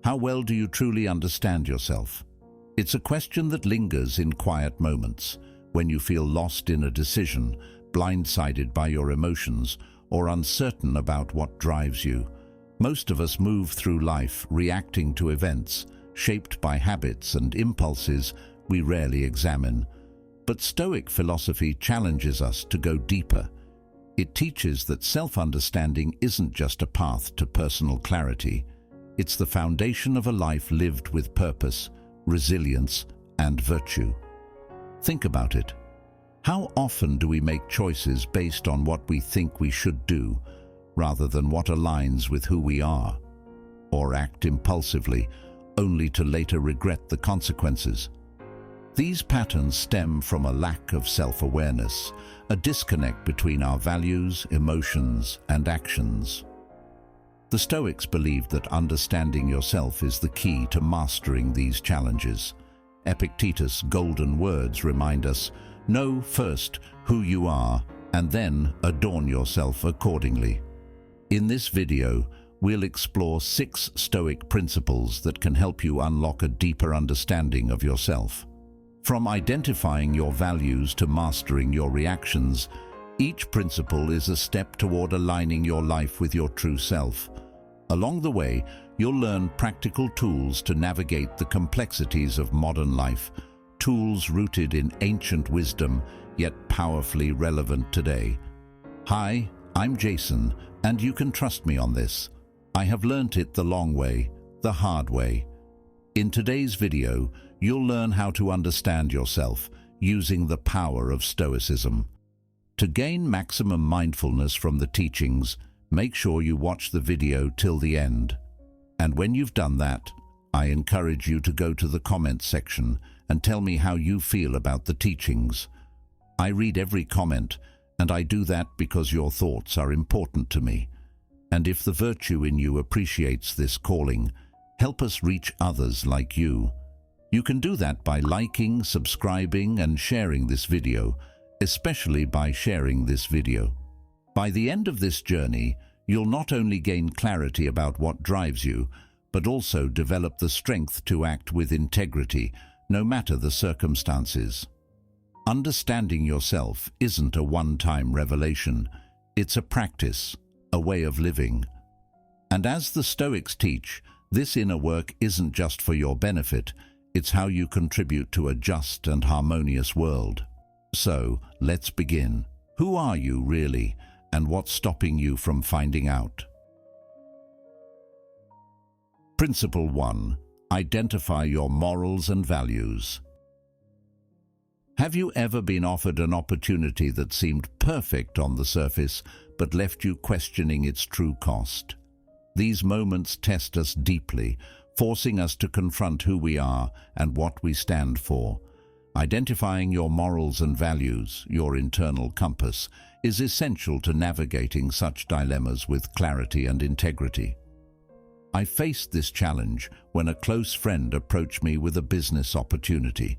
How well do you truly understand yourself? It's a question that lingers in quiet moments, when you feel lost in a decision, blindsided by your emotions, or uncertain about what drives you. Most of us move through life reacting to events, shaped by habits and impulses we rarely examine. But Stoic philosophy challenges us to go deeper. It teaches that self-understanding isn't just a path to personal clarity. It's the foundation of a life lived with purpose, resilience, and virtue. Think about it. How often do we make choices based on what we think we should do, rather than what aligns with who we are? Or act impulsively, only to later regret the consequences? These patterns stem from a lack of self-awareness, a disconnect between our values, emotions, and actions. The Stoics believed that understanding yourself is the key to mastering these challenges. Epictetus' golden words remind us, know first who you are, and then adorn yourself accordingly. In this video, we'll explore 6 Stoic principles that can help you unlock a deeper understanding of yourself. From identifying your values to mastering your reactions, each principle is a step toward aligning your life with your true self. Along the way, you'll learn practical tools to navigate the complexities of modern life, tools rooted in ancient wisdom, yet powerfully relevant today. Hi, I'm Jason, and you can trust me on this. I have learnt it the long way, the hard way. In today's video, you'll learn how to understand yourself using the power of Stoicism. To gain maximum mindfulness from the teachings, make sure you watch the video till the end. And when you've done that, I encourage you to go to the comments section and tell me how you feel about the teachings. I read every comment, and I do that because your thoughts are important to me. And if the virtue in you appreciates this calling, help us reach others like you. You can do that by liking, subscribing, and sharing this video, especially by sharing this video. By the end of this journey, you'll not only gain clarity about what drives you, but also develop the strength to act with integrity, no matter the circumstances. Understanding yourself isn't a one-time revelation. It's a practice, a way of living. And as the Stoics teach, this inner work isn't just for your benefit, it's how you contribute to a just and harmonious world. So, let's begin. Who are you really, and what's stopping you from finding out? Principle 1. Identify your morals and values. Have you ever been offered an opportunity that seemed perfect on the surface, but left you questioning its true cost? These moments test us deeply, forcing us to confront who we are and what we stand for. Identifying your morals and values, your internal compass, is essential to navigating such dilemmas with clarity and integrity. I faced this challenge when a close friend approached me with a business opportunity.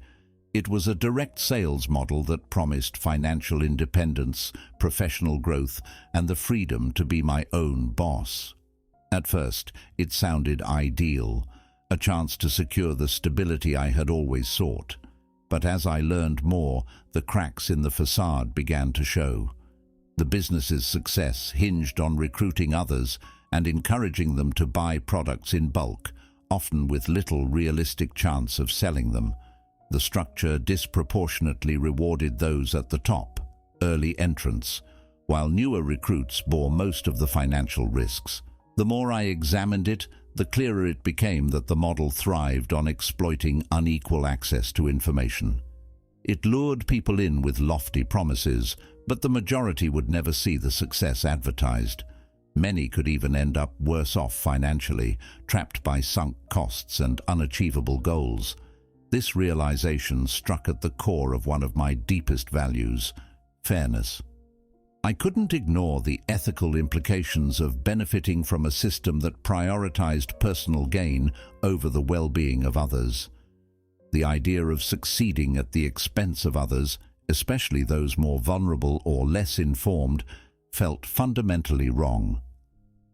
It was a direct sales model that promised financial independence, professional growth, and the freedom to be my own boss. At first, it sounded ideal, a chance to secure the stability I had always sought. But as I learned more, the cracks in the facade began to show. The business's success hinged on recruiting others and encouraging them to buy products in bulk, often with little realistic chance of selling them. The structure disproportionately rewarded those at the top, early entrants, while newer recruits bore most of the financial risks. The more I examined it, the clearer it became that the model thrived on exploiting unequal access to information. It lured people in with lofty promises, but the majority would never see the success advertised. Many could even end up worse off financially, trapped by sunk costs and unachievable goals. This realization struck at the core of one of my deepest values: fairness. I couldn't ignore the ethical implications of benefiting from a system that prioritized personal gain over the well-being of others. The idea of succeeding at the expense of others, especially those more vulnerable or less informed, felt fundamentally wrong.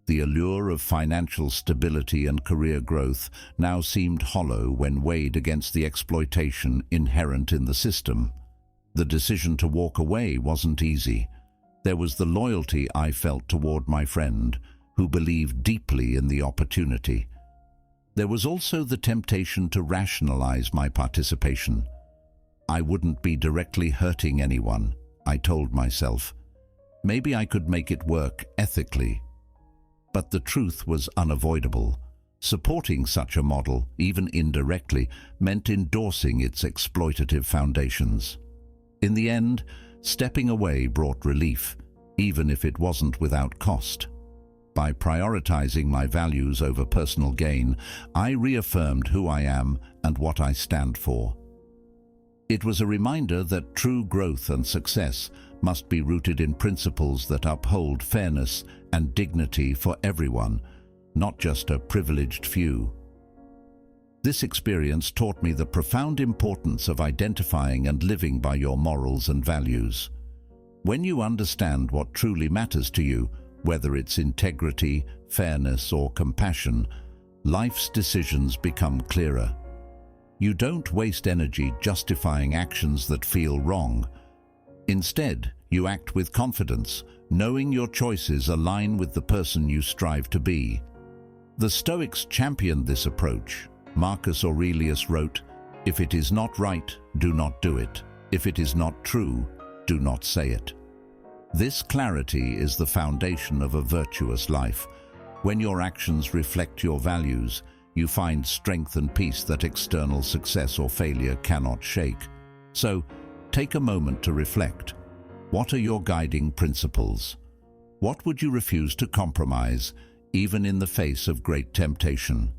The allure of financial stability and career growth now seemed hollow when weighed against the exploitation inherent in the system. The decision to walk away wasn't easy. There was the loyalty I felt toward my friend, who believed deeply in the opportunity. There was also the temptation to rationalize my participation. I wouldn't be directly hurting anyone, I told myself. Maybe I could make it work ethically. But the truth was unavoidable. Supporting such a model, even indirectly, meant endorsing its exploitative foundations. In the end, stepping away brought relief, even if it wasn't without cost. By prioritizing my values over personal gain, I reaffirmed who I am and what I stand for. It was a reminder that true growth and success must be rooted in principles that uphold fairness and dignity for everyone, not just a privileged few. This experience taught me the profound importance of identifying and living by your morals and values. When you understand what truly matters to you, whether it's integrity, fairness, or compassion, life's decisions become clearer. You don't waste energy justifying actions that feel wrong. Instead, you act with confidence, knowing your choices align with the person you strive to be. The Stoics championed this approach. Marcus Aurelius wrote, "If it is not right, do not do it. If it is not true, do not say it." This clarity is the foundation of a virtuous life. When your actions reflect your values, you find strength and peace that external success or failure cannot shake. So, take a moment to reflect. What are your guiding principles? What would you refuse to compromise, even in the face of great temptation?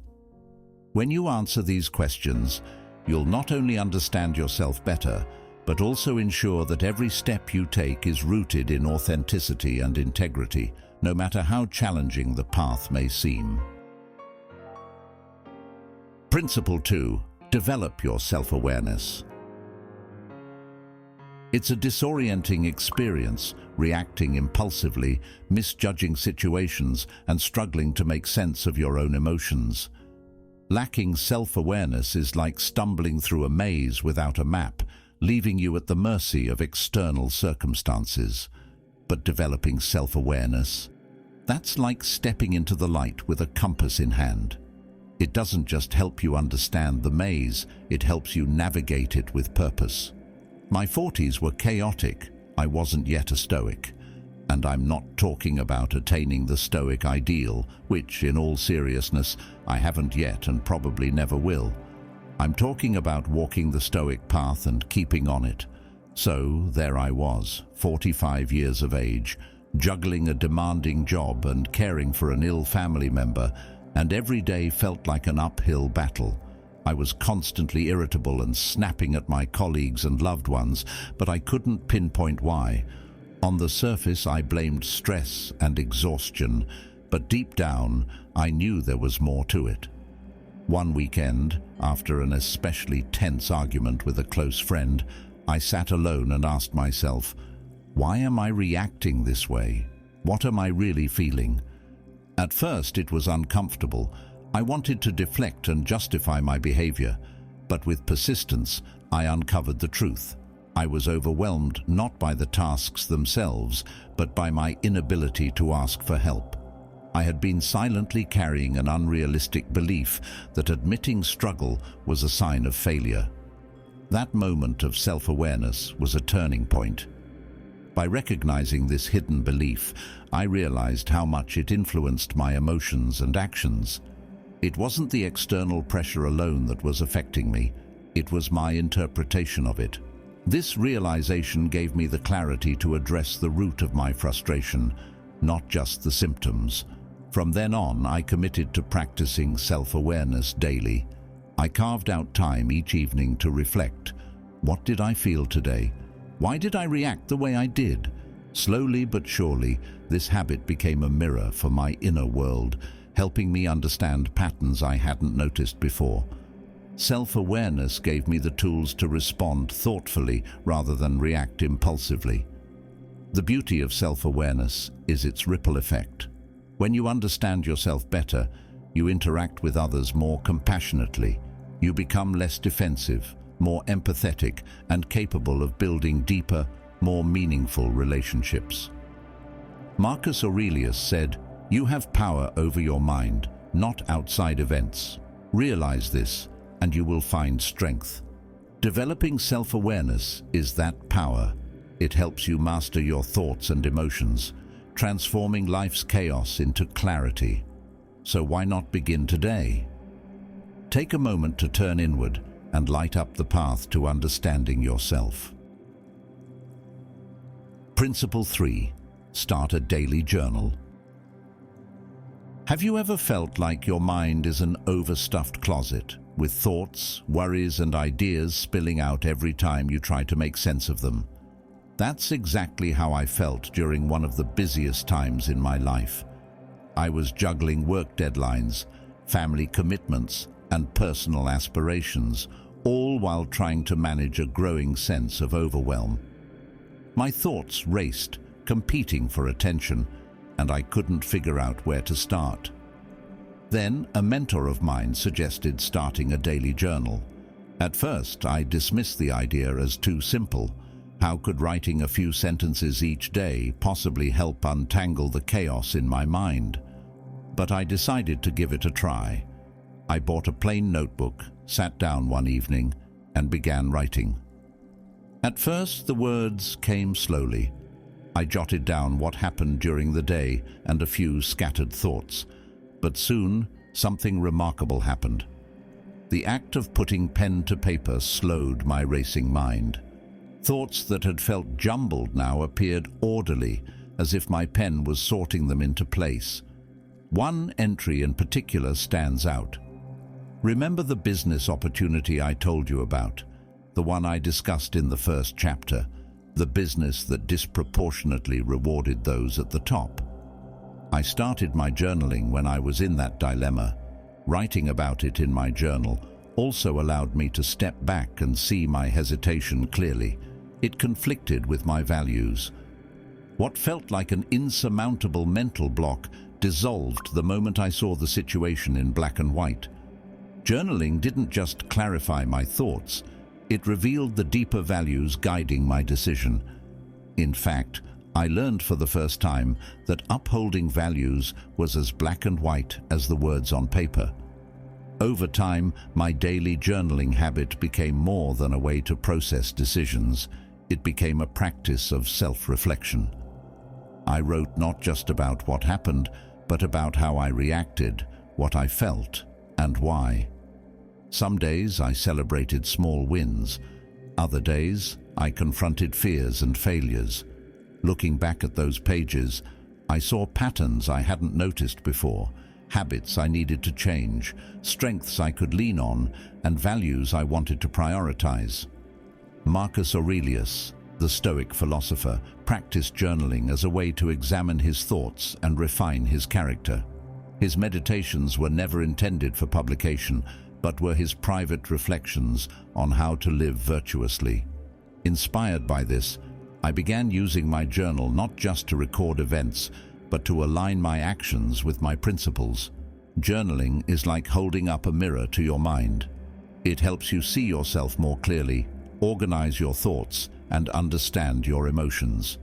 When you answer these questions, you'll not only understand yourself better, but also ensure that every step you take is rooted in authenticity and integrity, no matter how challenging the path may seem. Principle 2. Develop your self-awareness. It's a disorienting experience, reacting impulsively, misjudging situations, and struggling to make sense of your own emotions. Lacking self-awareness is like stumbling through a maze without a map, leaving you at the mercy of external circumstances. But developing self-awareness, that's like stepping into the light with a compass in hand. It doesn't just help you understand the maze, it helps you navigate it with purpose. My 40s were chaotic. I wasn't yet a Stoic. And I'm not talking about attaining the Stoic ideal, which, in all seriousness, I haven't yet and probably never will. I'm talking about walking the Stoic path and keeping on it. So, there I was, 45 years of age, juggling a demanding job and caring for an ill family member, and every day felt like an uphill battle. I was constantly irritable and snapping at my colleagues and loved ones, but I couldn't pinpoint why. On the surface, I blamed stress and exhaustion, but deep down, I knew there was more to it. One weekend, after an especially tense argument with a close friend, I sat alone and asked myself, why am I reacting this way? What am I really feeling? At first, it was uncomfortable. I wanted to deflect and justify my behavior, but with persistence, I uncovered the truth. I was overwhelmed not by the tasks themselves, but by my inability to ask for help. I had been silently carrying an unrealistic belief that admitting struggle was a sign of failure. That moment of self-awareness was a turning point. By recognizing this hidden belief, I realized how much it influenced my emotions and actions. It wasn't the external pressure alone that was affecting me, it was my interpretation of it. This realization gave me the clarity to address the root of my frustration, not just the symptoms. From then on, I committed to practicing self-awareness daily. I carved out time each evening to reflect. What did I feel today? Why did I react the way I did? Slowly but surely, this habit became a mirror for my inner world, helping me understand patterns I hadn't noticed before. Self-awareness gave me the tools to respond thoughtfully rather than react impulsively. The beauty of self-awareness is its ripple effect. When you understand yourself better, you interact with others more compassionately. You become less defensive, more empathetic, and capable of building deeper, more meaningful relationships. Marcus Aurelius said, "You have power over your mind, not outside events. Realize this, and you will find strength." Developing self-awareness is that power. It helps you master your thoughts and emotions, transforming life's chaos into clarity. So why not begin today? Take a moment to turn inward and light up the path to understanding yourself. Principle 3. Start a daily journal. Have you ever felt like your mind is an overstuffed closet, with thoughts, worries, and ideas spilling out every time you try to make sense of them? That's exactly how I felt during one of the busiest times in my life. I was juggling work deadlines, family commitments, and personal aspirations, all while trying to manage a growing sense of overwhelm. My thoughts raced, competing for attention, and I couldn't figure out where to start. Then a mentor of mine suggested starting a daily journal. At first, I dismissed the idea as too simple. How could writing a few sentences each day possibly help untangle the chaos in my mind? But I decided to give it a try. I bought a plain notebook, sat down one evening, and began writing. At first, the words came slowly. I jotted down what happened during the day and a few scattered thoughts. But soon, something remarkable happened. The act of putting pen to paper slowed my racing mind. Thoughts that had felt jumbled now appeared orderly, as if my pen was sorting them into place. One entry in particular stands out. Remember the business opportunity I told you about? The one I discussed in the first chapter, the business that disproportionately rewarded those at the top. I started my journaling when I was in that dilemma. Writing about it in my journal also allowed me to step back and see my hesitation clearly. It conflicted with my values. What felt like an insurmountable mental block dissolved the moment I saw the situation in black and white. Journaling didn't just clarify my thoughts, it revealed the deeper values guiding my decision. In fact, I learned for the first time that upholding values was as black and white as the words on paper. Over time, my daily journaling habit became more than a way to process decisions. It became a practice of self-reflection. I wrote not just about what happened, but about how I reacted, what I felt, and why. Some days I celebrated small wins. Other days I confronted fears and failures. Looking back at those pages, I saw patterns I hadn't noticed before, habits I needed to change, strengths I could lean on, and values I wanted to prioritize. Marcus Aurelius, the Stoic philosopher, practiced journaling as a way to examine his thoughts and refine his character. His meditations were never intended for publication, but were his private reflections on how to live virtuously. Inspired by this, I began using my journal not just to record events, but to align my actions with my principles. Journaling is like holding up a mirror to your mind. It helps you see yourself more clearly, organize your thoughts, and understand your emotions.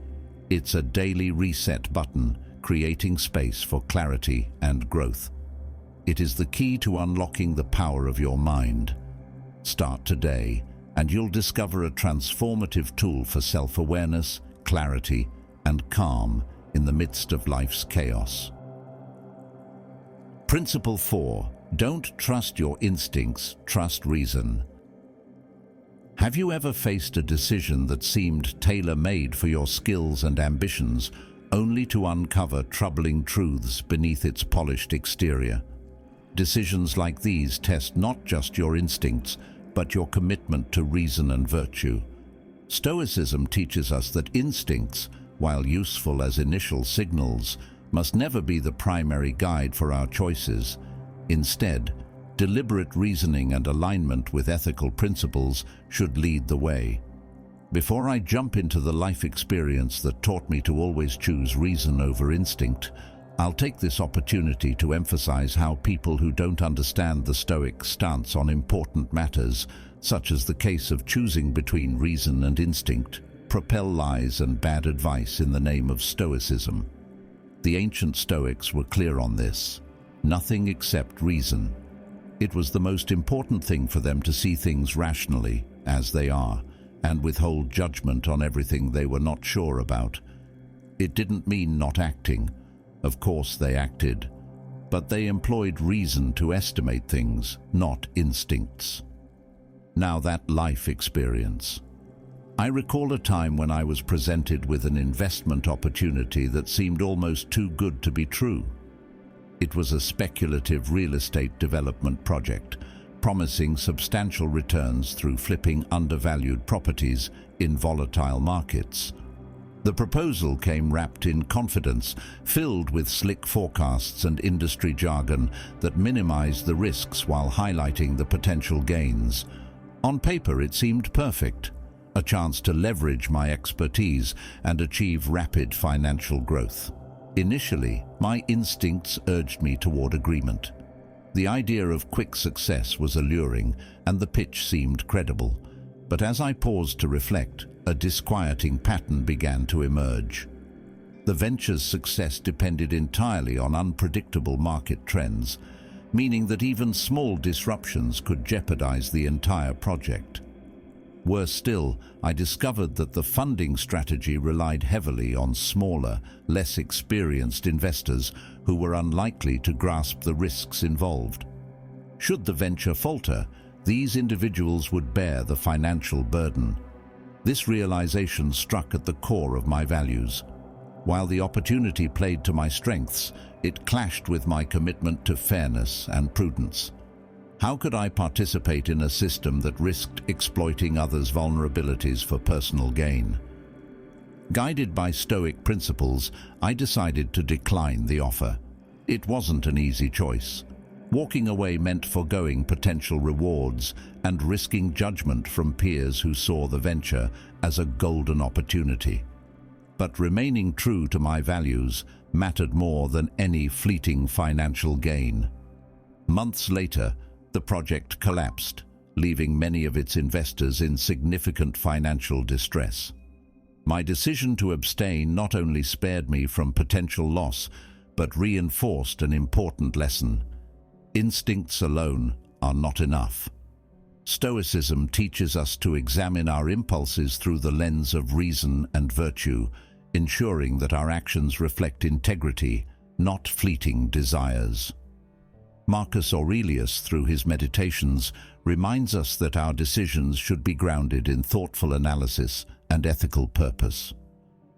It's a daily reset button, creating space for clarity and growth. It is the key to unlocking the power of your mind. Start today, and you'll discover a transformative tool for self-awareness, clarity, and calm in the midst of life's chaos. Principle 4. Don't trust your instincts, trust reason. Have you ever faced a decision that seemed tailor-made for your skills and ambitions, only to uncover troubling truths beneath its polished exterior? Decisions like these test not just your instincts, but your commitment to reason and virtue. Stoicism teaches us that instincts, while useful as initial signals, must never be the primary guide for our choices. Instead, deliberate reasoning and alignment with ethical principles should lead the way. Before I jump into the life experience that taught me to always choose reason over instinct, I'll take this opportunity to emphasize how people who don't understand the Stoic stance on important matters, such as the case of choosing between reason and instinct, propel lies and bad advice in the name of Stoicism. The ancient Stoics were clear on this. Nothing except reason. It was the most important thing for them to see things rationally, as they are, and withhold judgment on everything they were not sure about. It didn't mean not acting. Of course they acted, but they employed reason to estimate things, not instincts. Now that life experience. I recall a time when I was presented with an investment opportunity that seemed almost too good to be true. It was a speculative real estate development project, promising substantial returns through flipping undervalued properties in volatile markets. The proposal came wrapped in confidence, filled with slick forecasts and industry jargon that minimized the risks while highlighting the potential gains. On paper, it seemed perfect, a chance to leverage my expertise and achieve rapid financial growth. Initially, my instincts urged me toward agreement. The idea of quick success was alluring, and the pitch seemed credible. But as I paused to reflect, a disquieting pattern began to emerge. The venture's success depended entirely on unpredictable market trends, meaning that even small disruptions could jeopardize the entire project. Worse still, I discovered that the funding strategy relied heavily on smaller, less experienced investors who were unlikely to grasp the risks involved. Should the venture falter, these individuals would bear the financial burden. This realization struck at the core of my values. While the opportunity played to my strengths, it clashed with my commitment to fairness and prudence. How could I participate in a system that risked exploiting others' vulnerabilities for personal gain? Guided by Stoic principles, I decided to decline the offer. It wasn't an easy choice. Walking away meant foregoing potential rewards and risking judgment from peers who saw the venture as a golden opportunity. But remaining true to my values mattered more than any fleeting financial gain. Months later, the project collapsed, leaving many of its investors in significant financial distress. My decision to abstain not only spared me from potential loss, but reinforced an important lesson. Instincts alone are not enough. Stoicism teaches us to examine our impulses through the lens of reason and virtue, ensuring that our actions reflect integrity, not fleeting desires. Marcus Aurelius, through his meditations, reminds us that our decisions should be grounded in thoughtful analysis and ethical purpose.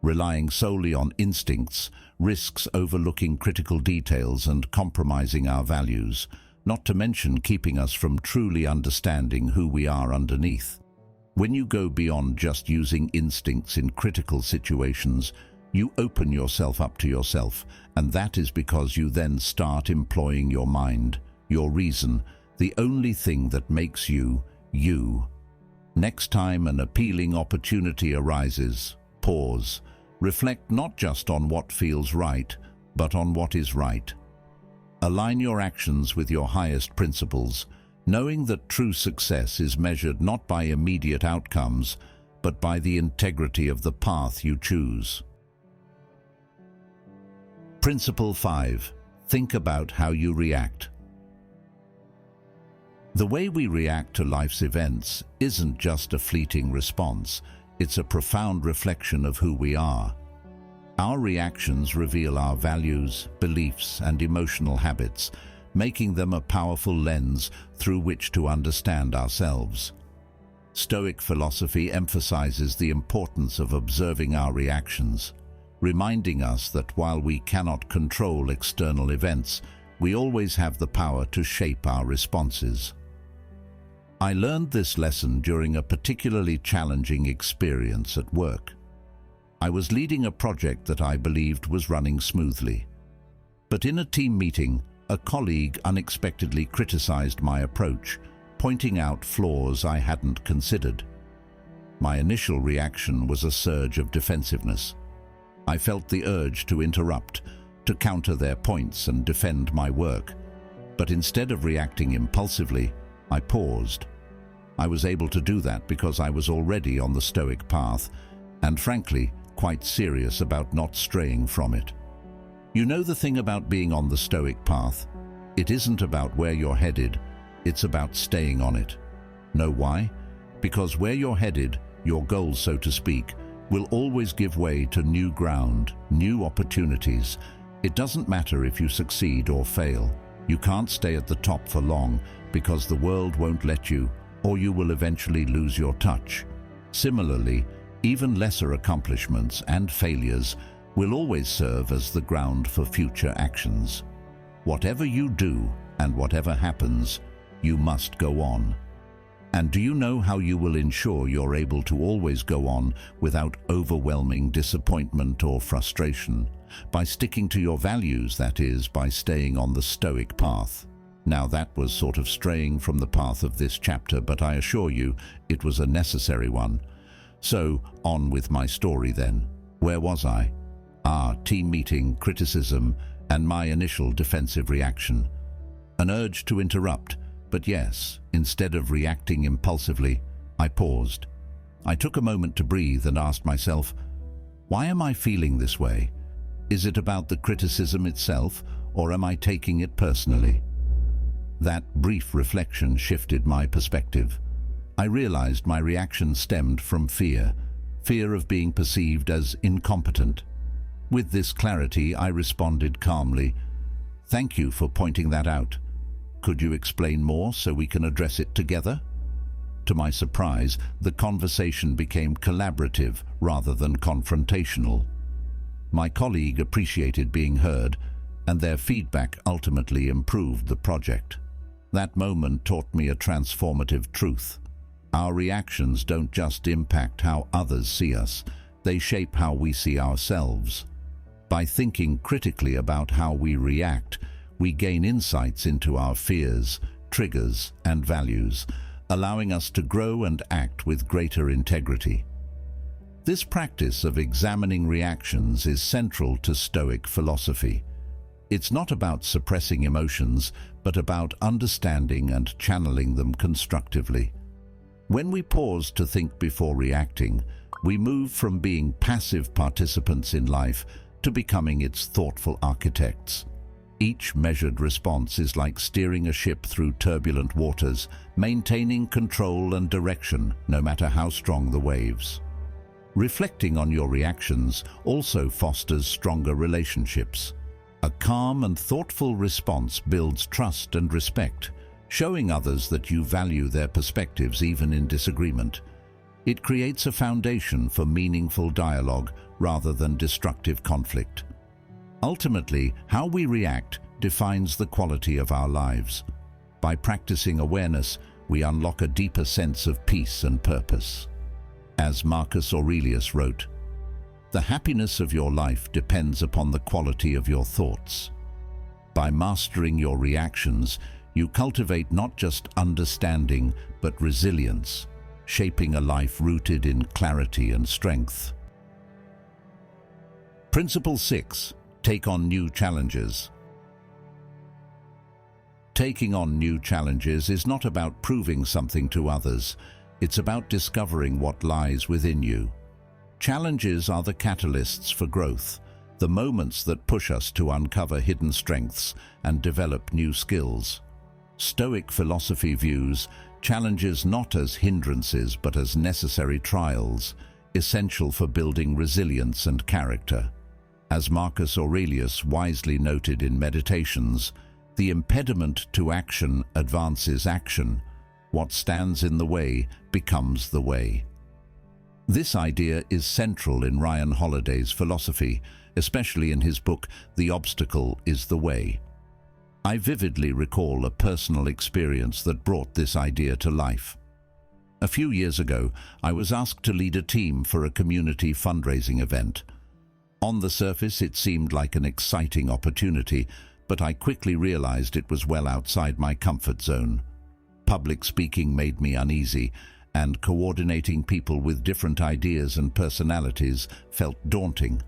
Relying solely on instincts risks overlooking critical details and compromising our values, not to mention keeping us from truly understanding who we are underneath. When you go beyond just using instincts in critical situations, you open yourself up to yourself, and that is because you then start employing your mind, your reason, the only thing that makes you, you. Next time an appealing opportunity arises, pause. Reflect not just on what feels right, but on what is right. Align your actions with your highest principles, knowing that true success is measured not by immediate outcomes, but by the integrity of the path you choose. Principle 5. Think about how you react. The way we react to life's events isn't just a fleeting response, it's a profound reflection of who we are. Our reactions reveal our values, beliefs, and emotional habits, making them a powerful lens through which to understand ourselves. Stoic philosophy emphasizes the importance of observing our reactions, reminding us that while we cannot control external events, we always have the power to shape our responses. I learned this lesson during a particularly challenging experience at work. I was leading a project that I believed was running smoothly. But in a team meeting, a colleague unexpectedly criticized my approach, pointing out flaws I hadn't considered. My initial reaction was a surge of defensiveness. I felt the urge to interrupt, to counter their points and defend my work. But instead of reacting impulsively, I paused. I was able to do that because I was already on the Stoic path, and frankly, quite serious about not straying from it. You know the thing about being on the Stoic path? It isn't about where you're headed, it's about staying on it. Know why? Because where you're headed, your goal, so to speak, will always give way to new ground, new opportunities. It doesn't matter if you succeed or fail. You can't stay at the top for long because the world won't let you, or you will eventually lose your touch. Similarly, even lesser accomplishments and failures will always serve as the ground for future actions. Whatever you do and whatever happens, you must go on. And do you know how you will ensure you're able to always go on without overwhelming disappointment or frustration? By sticking to your values, that is, by staying on the Stoic path. Now that was sort of straying from the path of this chapter, but I assure you it was a necessary one. So, on with my story then. Where was I? Team meeting, criticism, and my initial defensive reaction. An urge to interrupt, but yes, instead of reacting impulsively, I paused. I took a moment to breathe and asked myself, why am I feeling this way? Is it about the criticism itself, or am I taking it personally? That brief reflection shifted my perspective. I realized my reaction stemmed from fear of being perceived as incompetent. With this clarity, I responded calmly, "Thank you for pointing that out. Could you explain more so we can address it together?" To my surprise, the conversation became collaborative rather than confrontational. My colleague appreciated being heard, and their feedback ultimately improved the project. That moment taught me a transformative truth. Our reactions don't just impact how others see us, they shape how we see ourselves. By thinking critically about how we react, we gain insights into our fears, triggers, and values, allowing us to grow and act with greater integrity. This practice of examining reactions is central to Stoic philosophy. It's not about suppressing emotions, but about understanding and channeling them constructively. When we pause to think before reacting, we move from being passive participants in life to becoming its thoughtful architects. Each measured response is like steering a ship through turbulent waters, maintaining control and direction no matter how strong the waves. Reflecting on your reactions also fosters stronger relationships. A calm and thoughtful response builds trust and respect, showing others that you value their perspectives even in disagreement. It creates a foundation for meaningful dialogue rather than destructive conflict. Ultimately, how we react defines the quality of our lives. By practicing awareness, we unlock a deeper sense of peace and purpose. As Marcus Aurelius wrote, "The happiness of your life depends upon the quality of your thoughts." By mastering your reactions, you cultivate not just understanding, but resilience, shaping a life rooted in clarity and strength. Principle 6. Take on new challenges. Taking on new challenges is not about proving something to others. It's about discovering what lies within you. Challenges are the catalysts for growth, the moments that push us to uncover hidden strengths and develop new skills. Stoic philosophy views challenges not as hindrances but as necessary trials, essential for building resilience and character. As Marcus Aurelius wisely noted in Meditations, the impediment to action advances action. What stands in the way becomes the way. This idea is central in Ryan Holiday's philosophy, especially in his book, The Obstacle is the Way. I vividly recall a personal experience that brought this idea to life. A few years ago, I was asked to lead a team for a community fundraising event. On the surface, it seemed like an exciting opportunity, but I quickly realized it was well outside my comfort zone. Public speaking made me uneasy, and coordinating people with different ideas and personalities felt daunting.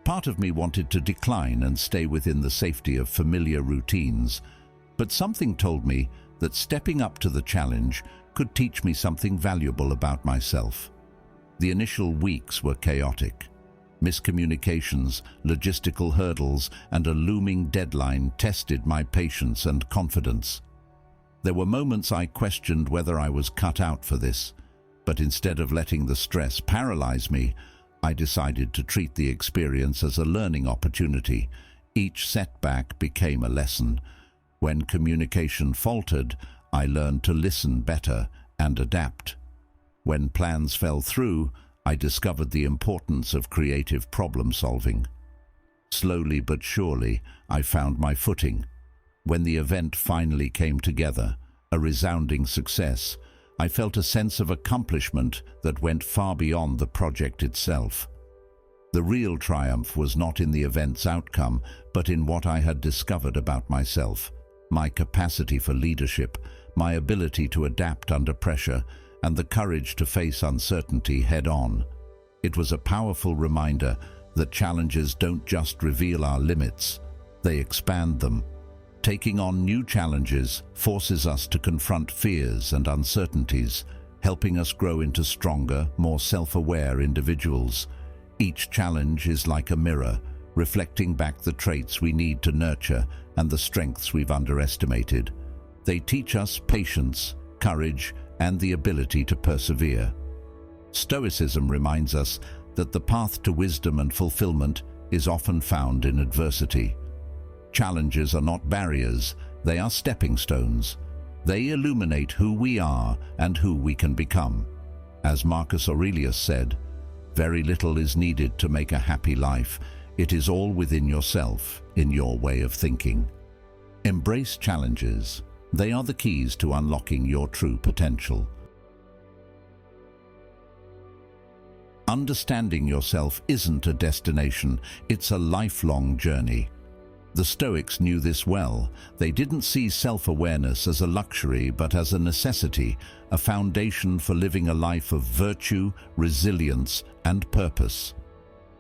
Part of me wanted to decline and stay within the safety of familiar routines, but something told me that stepping up to the challenge could teach me something valuable about myself. The initial weeks were chaotic. Miscommunications, logistical hurdles, and a looming deadline tested my patience and confidence. There were moments I questioned whether I was cut out for this, but instead of letting the stress paralyze me, I decided to treat the experience as a learning opportunity. Each setback became a lesson. When communication faltered, I learned to listen better and adapt. When plans fell through, I discovered the importance of creative problem solving. Slowly but surely, I found my footing. When the event finally came together, a resounding success, I felt a sense of accomplishment that went far beyond the project itself. The real triumph was not in the event's outcome, but in what I had discovered about myself, my capacity for leadership, my ability to adapt under pressure, and the courage to face uncertainty head-on. It was a powerful reminder that challenges don't just reveal our limits, they expand them. Taking on new challenges forces us to confront fears and uncertainties, helping us grow into stronger, more self-aware individuals. Each challenge is like a mirror, reflecting back the traits we need to nurture and the strengths we've underestimated. They teach us patience, courage, and the ability to persevere. Stoicism reminds us that the path to wisdom and fulfillment is often found in adversity. Challenges are not barriers, they are stepping stones. They illuminate who we are and who we can become. As Marcus Aurelius said, "Very little is needed to make a happy life. It is all within yourself, in your way of thinking." Embrace challenges. They are the keys to unlocking your true potential. Understanding yourself isn't a destination, it's a lifelong journey. The Stoics knew this well. They didn't see self-awareness as a luxury, but as a necessity, a foundation for living a life of virtue, resilience, and purpose.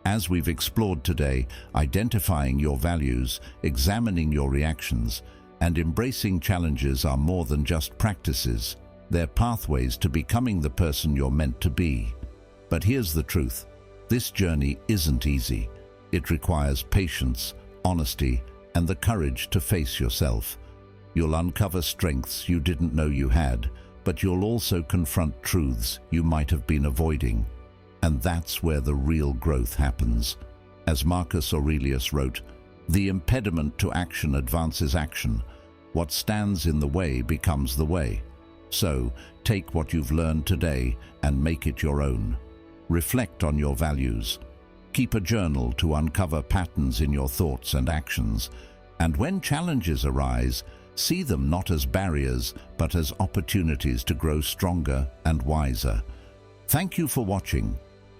As we've explored today, identifying your values, examining your reactions, and embracing challenges are more than just practices. They're pathways to becoming the person you're meant to be. But here's the truth. This journey isn't easy. It requires patience, honesty, and the courage to face yourself. You'll uncover strengths you didn't know you had, but you'll also confront truths you might have been avoiding. And that's where the real growth happens. As Marcus Aurelius wrote, "The impediment to action advances action. What stands in the way becomes the way." So, take what you've learned today and make it your own. Reflect on your values. Keep a journal to uncover patterns in your thoughts and actions. And when challenges arise, see them not as barriers, but as opportunities to grow stronger and wiser. Thank you for watching.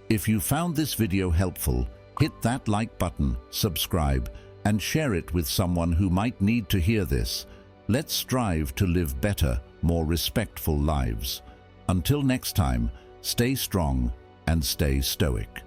If you found this video helpful, hit that like button, subscribe, and share it with someone who might need to hear this. Let's strive to live better, more respectful lives. Until next time, stay strong and stay stoic.